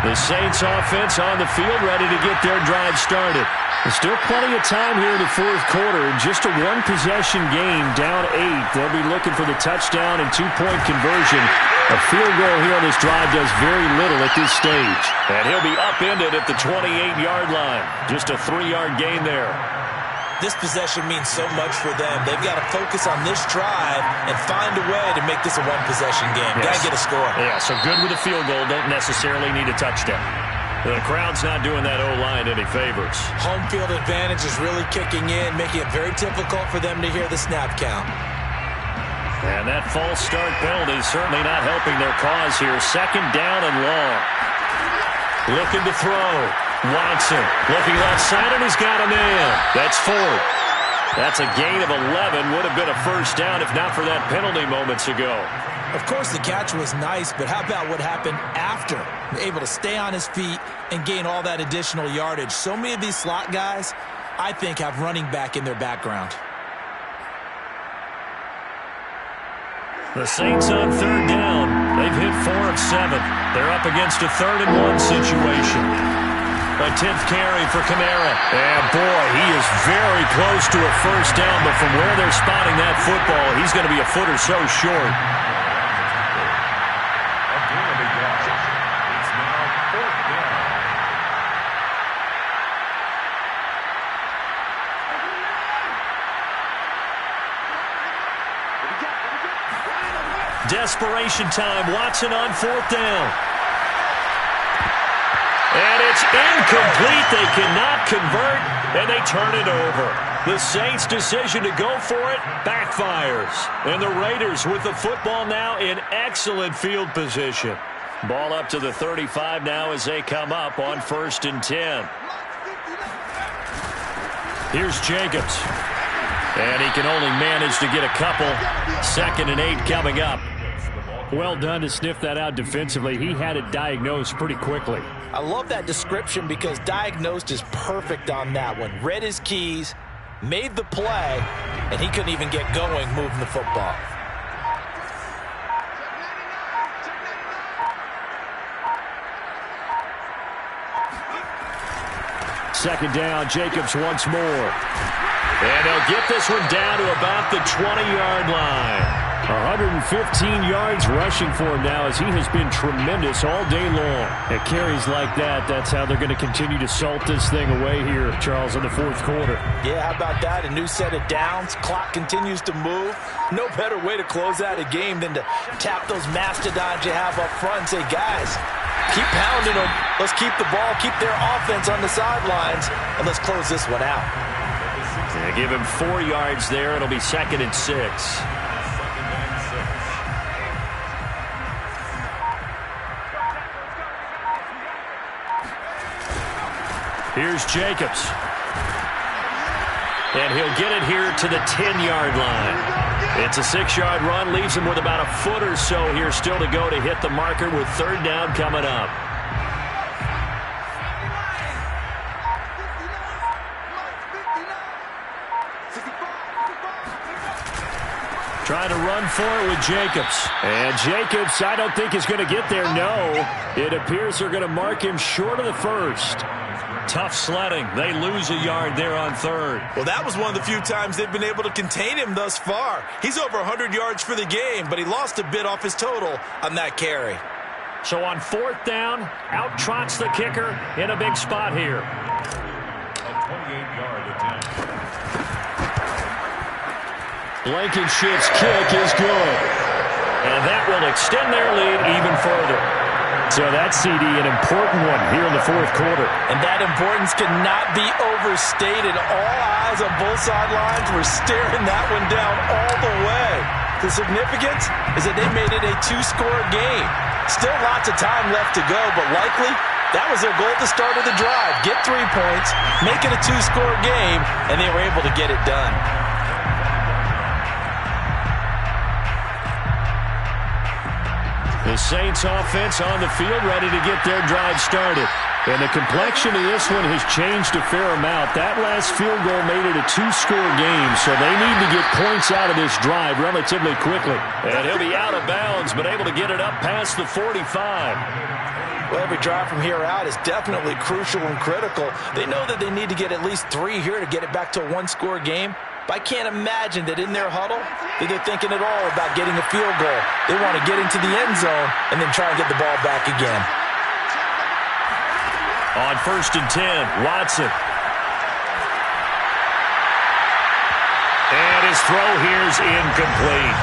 Speaker 1: The Saints offense on the field ready to get their drive started. There's still plenty of time here in the 4th quarter. In just a 1-possession game, down 8. They'll be looking for the touchdown and 2-point conversion. A field goal here on this drive does very little at this stage. And he'll be upended at the 28-yard line. Just a 3-yard gain there.
Speaker 2: This possession means so much for them. They've got to focus on this drive and find a way to make this a 1-possession game.
Speaker 1: Yes.
Speaker 2: Got to get a score.
Speaker 1: Yeah, so good with a field goal. Don't necessarily need a touchdown. The crowd's not doing that O-line any favors.
Speaker 2: Home field advantage is really kicking in, making it very difficult for them to hear the snap count.
Speaker 1: And that false start penalty certainly not helping their cause here. 2nd down and long. Looking to throw. Watson looking left side, and he's got him in. That's 4. That's a gain of 11. Would have been a 1st down if not for that penalty moments ago.
Speaker 2: Of course, the catch was nice, but how about what happened after? Able to stay on his feet and gain all that additional yardage. So many of these slot guys, I think, have running back in their background.
Speaker 1: The Saints on 3rd down. They've hit 4 of 7. They're up against a 3rd and 1 situation. A 10th carry for Kamara. And boy, he is very close to a 1st down, but from where they're spotting that football, he's going to be a foot or so short.
Speaker 3: It's now 4th down.
Speaker 1: Desperation time. Watson on 4th down. And it's incomplete. They cannot convert, and they turn it over. The Saints' decision to go for it backfires. And the Raiders with the football now in excellent field position. Ball up to the 35 now as they come up on 1st and 10. Here's Jacobs. And he can only manage to get a couple. 2nd and 8 coming up. Well done to sniff that out defensively. He had it diagnosed pretty quickly.
Speaker 2: I love that description because diagnosed is perfect on that one. Read his keys, made the play, and he couldn't even get going moving the football.
Speaker 1: Second down, Jacobs once more. And they'll get this one down to about the 20-yard line. 115 yards rushing for him now as he has been tremendous all day long. At carries like that, that's how they're going to continue to salt this thing away here, Charles, in the 4th quarter.
Speaker 2: Yeah, how about that? A new set of downs. Clock continues to move. No better way to close out a game than to tap those mastodons you have up front and say, guys, Keep pounding them. Let's keep the ball, keep their offense on the sidelines, and let's close this one out.
Speaker 1: Yeah, give him 4 yards there. It'll be 2nd and 6. Here's Jacobs. And he'll get it here to the 10-yard line. It's a 6-yard run, leaves him with about a foot or so here still to go to hit the marker with 3rd down coming up. Trying to run for it with Jacobs. And Jacobs, I don't think is going to get there. No, it appears they're going to mark him short of the 1st. Tough sledding. They lose a yard there on 3rd.
Speaker 4: Well, that was one of the few times they've been able to contain him thus far. He's over 100 yards for the game, but he lost a bit off his total on that carry.
Speaker 1: So on 4th down, out trots the kicker in a big spot here.
Speaker 3: A 28-yard attempt.
Speaker 1: Blankenship's kick is good. And that will extend their lead even further. So that CD, an important one here in the 4th quarter.
Speaker 2: And that importance cannot be overstated. All eyes on both sidelines were staring that one down all the way. The significance is that they made it a 2-score game. Still lots of time left to go, but likely that was their goal at the start of the drive. Get 3 points, make it a 2-score game, and they were able to get it done.
Speaker 1: The Saints offense on the field ready to get their drive started. And the complexion of this one has changed a fair amount. That last field goal made it a 2-score game, so they need to get points out of this drive relatively quickly. And he'll be out of bounds, but able to get it up past the 45.
Speaker 2: Well, every drive from here out is definitely crucial and critical. They know that they need to get at least 3 here to get it back to a 1-score game. But I can't imagine that in their huddle that they're thinking at all about getting a field goal. They want to get into the end zone and then try and get the ball back again.
Speaker 1: On 1st and 10, Watson. And his throw here's incomplete.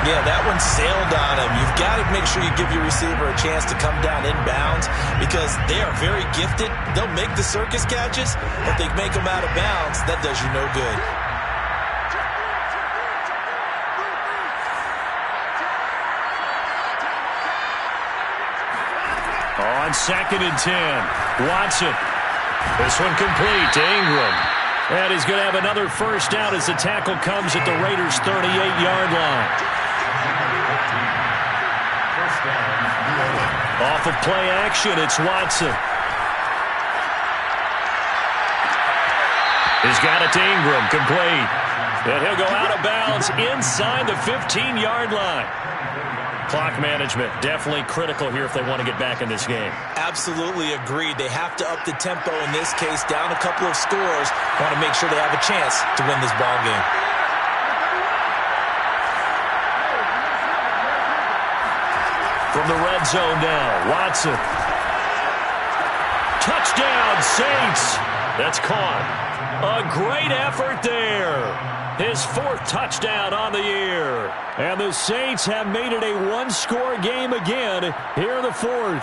Speaker 2: Yeah, that one sailed on him. You've got to make sure you give your receiver a chance to come down inbounds because they are very gifted. They'll make the circus catches, but they make them out of bounds. That does you no good.
Speaker 1: On 2nd and 10, Watson. This one complete to Ingram. And he's going to have another 1st down as the tackle comes at the Raiders' 38-yard line. Off of play action, it's Watson. He's got it to Ingram, complete. And he'll go out of bounds inside the 15-yard line. Clock management, definitely critical here if they want to get back in this game.
Speaker 2: Absolutely agreed. They have to up the tempo in this case, down a couple of scores. Want to make sure they have a chance to win this ball game.
Speaker 1: From the red zone now, Watson. Touchdown, Saints. That's caught. A great effort there. His 4th touchdown on the year. And the Saints have made it a 1-score game again here in the 4th.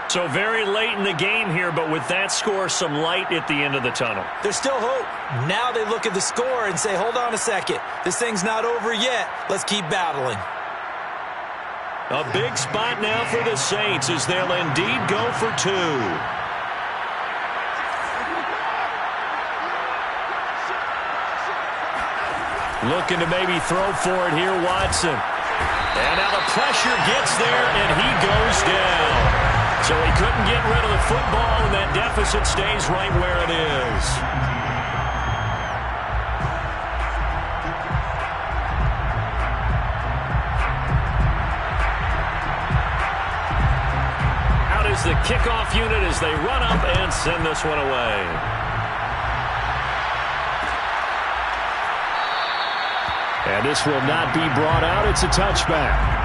Speaker 1: So very late in the game here, but with that score, some light at the end of the tunnel.
Speaker 2: There's still hope. Now they look at the score and say, hold on a second. This thing's not over yet. Let's keep battling.
Speaker 1: A big spot now for the Saints as they'll indeed go for 2. Looking to maybe throw for it here, Watson. And now the pressure gets there, and he goes down. So he couldn't get rid of the football, and that deficit stays right where it is. Out is the kickoff unit as they run up and send this one away. And this will not be brought out. It's a touchback.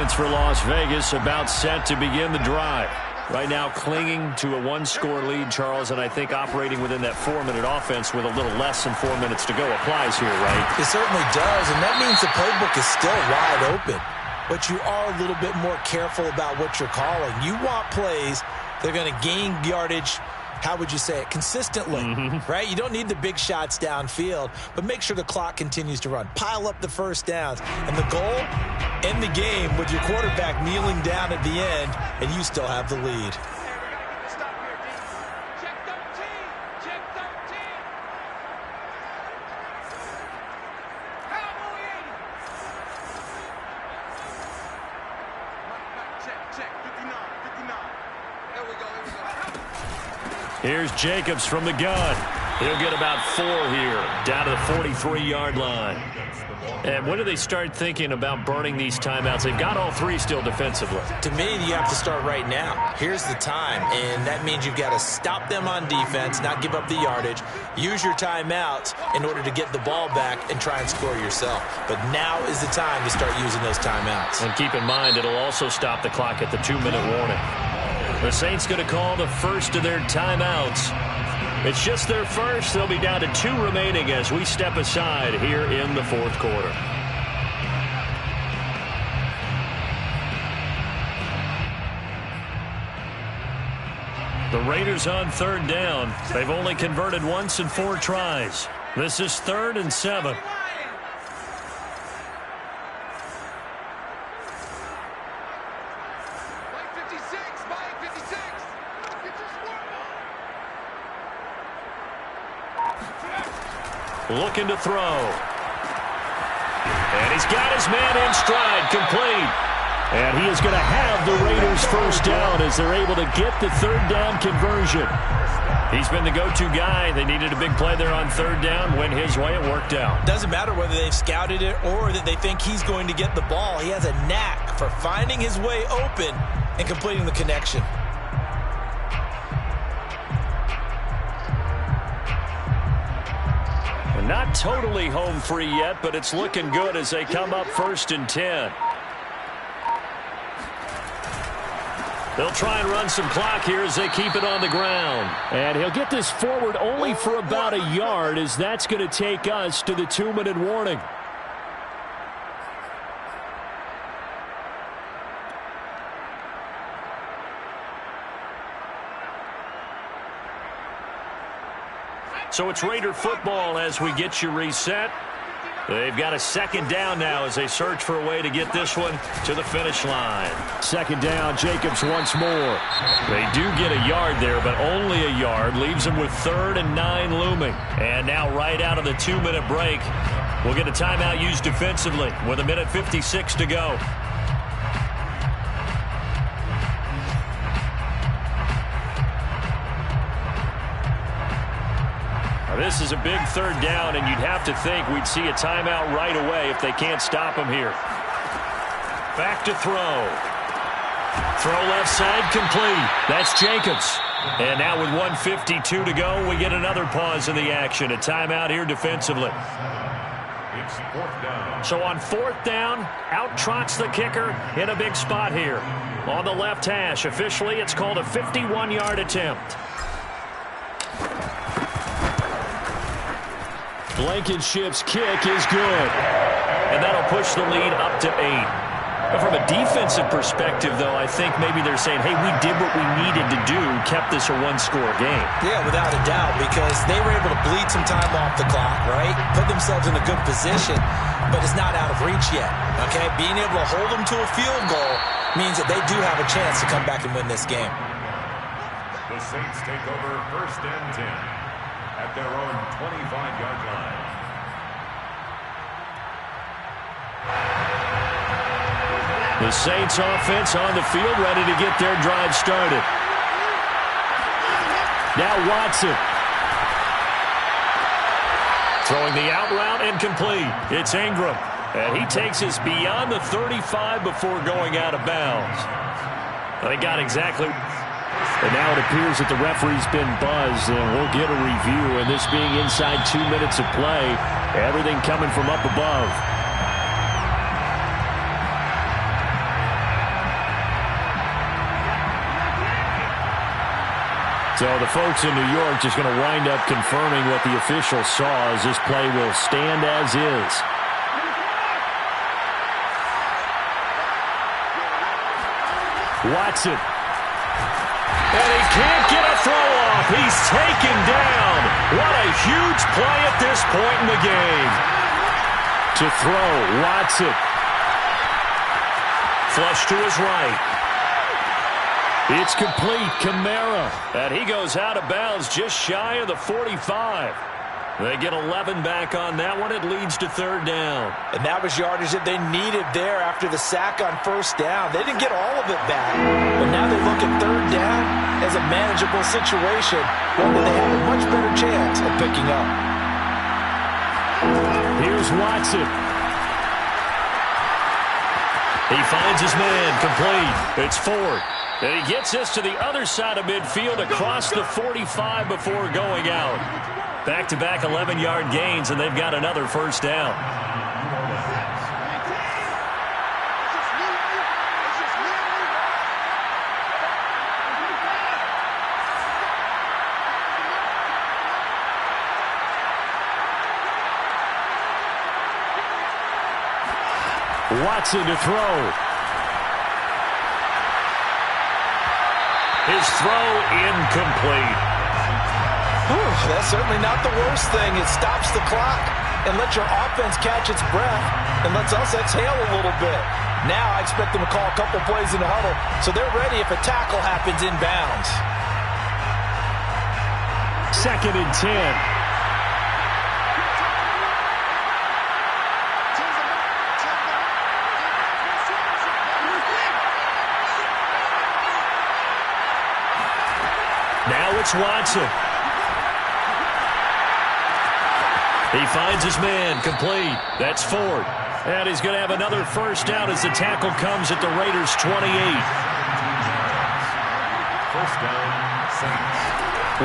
Speaker 1: offense for Las Vegas about set to begin the drive. Right now clinging to a one-score lead, Charles, and I think operating within that 4-minute offense with a little less than 4 minutes to go applies here, right?
Speaker 2: It certainly does, and that means the playbook is still wide open. But you are a little bit more careful about what you're calling. You want plays that are going to gain yardage, how would you say it, consistently, right? You don't need the big shots downfield, but make sure the clock continues to run. Pile up the first downs. And the goal, end the game with your quarterback kneeling down at the end, and you still have the lead.
Speaker 1: Here's Jacobs from the gun. He'll get about 4 here, down to the 43-yard line. And when do they start thinking about burning these timeouts? They've got all 3 still defensively.
Speaker 2: To me, you have to start right now. Here's the time, and that means you've got to stop them on defense, not give up the yardage, use your timeouts in order to get the ball back and try and score yourself. But now is the time to start using those timeouts.
Speaker 1: And keep in mind, it'll also stop the clock at the 2-minute warning. The Saints going to call the first of their timeouts. It's just their first. They'll be down to 2 remaining as we step aside here in the 4th quarter. The Raiders on 3rd down. They've only converted once in 4 tries. This is 3rd and 7. Looking to throw. And he's got his man in stride, complete. And he is going to have the Raiders first down as they're able to get the 3rd down conversion. He's been the go-to guy. They needed a big play there on 3rd down. Went his way, it worked out.
Speaker 2: Doesn't matter whether they've scouted it or that they think he's going to get the ball. He has a knack for finding his way open and completing the connection.
Speaker 1: Not totally home free yet, but it's looking good as they come up 1st and 10. They'll try and run some clock here as they keep it on the ground. And he'll get this forward only for about a yard, as that's going to take us to the 2-minute warning. So it's Raider football as we get you reset. They've got a 2nd down now as they search for a way to get this one to the finish line. 2nd down, Jacobs once more. They do get a yard there, but only a yard. Leaves them with 3rd and 9 looming. And now right out of the 2-minute break, we'll get a timeout used defensively with 1:56 to go. This is a big 3rd down, and you'd have to think we'd see a timeout right away if they can't stop him here. Back to throw. Throw left side, complete. That's Jacobs. And now with 1:52 to go, we get another pause in the action. A timeout here defensively.
Speaker 3: It's 4th down.
Speaker 1: So on 4th down, out trots the kicker in a big spot here. On the left hash, officially it's called a 51-yard attempt. Blankenship's kick is good. And that'll push the lead up to 8. But from a defensive perspective, though, I think maybe they're saying, hey, we did what we needed to do, kept this a 1-score game.
Speaker 2: Yeah, without a doubt, because they were able to bleed some time off the clock, right? Put themselves in a good position, but it's not out of reach yet, okay? Being able to hold them to a field goal means that they do have a chance to come back and win this game.
Speaker 3: The Saints take over 1st and 10 at their own 25-yard line.
Speaker 1: The Saints offense on the field, ready to get their drive started. Now Watson. Throwing the out route and complete. It's Ingram. And he takes us beyond the 35 before going out of bounds. They got exactly. And now it appears that the referee's been buzzed, and we'll get a review. And this being inside 2 minutes of play, everything coming from up above. So the folks in New York just going to wind up confirming what the officials saw, as this play will stand as is. Watson. And he can't get a throw off. He's taken down. What a huge play at this point in the game. To throw, Watson. Flush to his right. It's complete. Kamara. And he goes out of bounds just shy of the 45. They get 11 back on that one. It leads to third down.
Speaker 2: And that was yardage that they needed there after the sack on first down. They didn't get all of it back, but now they look at third down as a manageable situation, one that they have a much better chance of picking up.
Speaker 1: Here's Watson. He finds his man, complete. It's Ford. And he gets this to the other side of midfield across the 45 before going out. Back-to-back 11-yard gains, and they've got another first down. Watson to throw. His throw incomplete.
Speaker 2: That's certainly not the worst thing. It stops the clock and lets your offense catch its breath and lets us exhale a little bit. Now I expect them to call a couple plays in the huddle so they're ready if a tackle happens inbounds.
Speaker 1: 2nd and 10. Now it's Watson. He finds his man, complete. That's Ford. And he's going to have another first down as the tackle comes at the Raiders' 28.
Speaker 3: First down, Saints.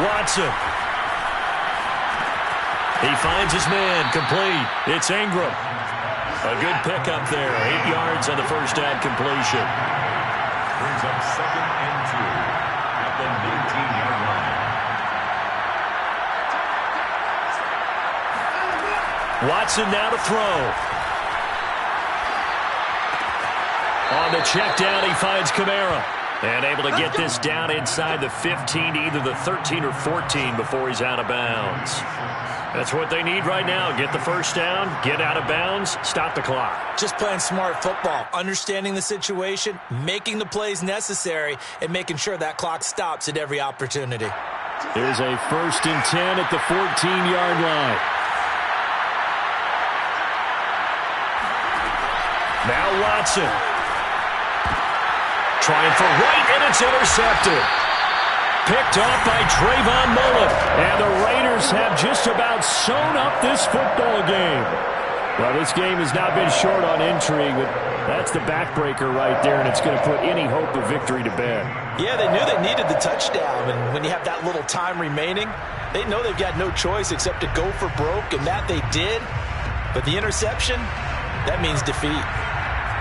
Speaker 1: Watson. He finds his man, complete. It's Ingram. A good pickup there. 8 yards on the first down completion.
Speaker 3: Brings up 2nd and 2 at the 19-yard line.
Speaker 1: Watson now to throw. On the check down, he finds Kamara. And able to get this down inside the 15 to either the 13 or 14 before he's out of bounds. That's what they need right now. Get the first down, get out of bounds, stop the clock.
Speaker 2: Just playing smart football, understanding the situation, making the plays necessary, and making sure that clock stops at every opportunity.
Speaker 1: Here's a 1st and 10 at the 14-yard line. Now Watson. Trying for right, and it's intercepted. Picked off by Trayvon Mullen. And the Raiders have just about sewn up this football game. Well, this game has not been short on intrigue, but that's the backbreaker right there, and it's going to put any hope of victory to bed.
Speaker 2: Yeah, they knew they needed the touchdown, and when you have that little time remaining, they know they've got no choice except to go for broke, and that they did. But the interception, that means defeat.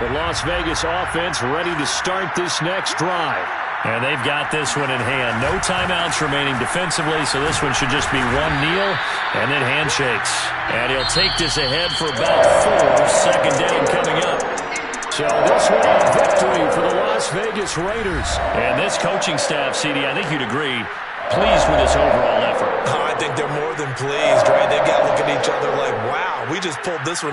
Speaker 1: The Las Vegas offense ready to start this next drive. And they've got this one in hand. No timeouts remaining defensively, so this one should just be one kneel and then handshakes. And he'll take this ahead for about 4. 2nd down coming up. So this one a victory for the Las Vegas Raiders. And this coaching staff, CD, I think you'd agree, pleased with this overall effort.
Speaker 2: I think they're more than pleased, right? They've got to look at each other like, wow, we just pulled this one off.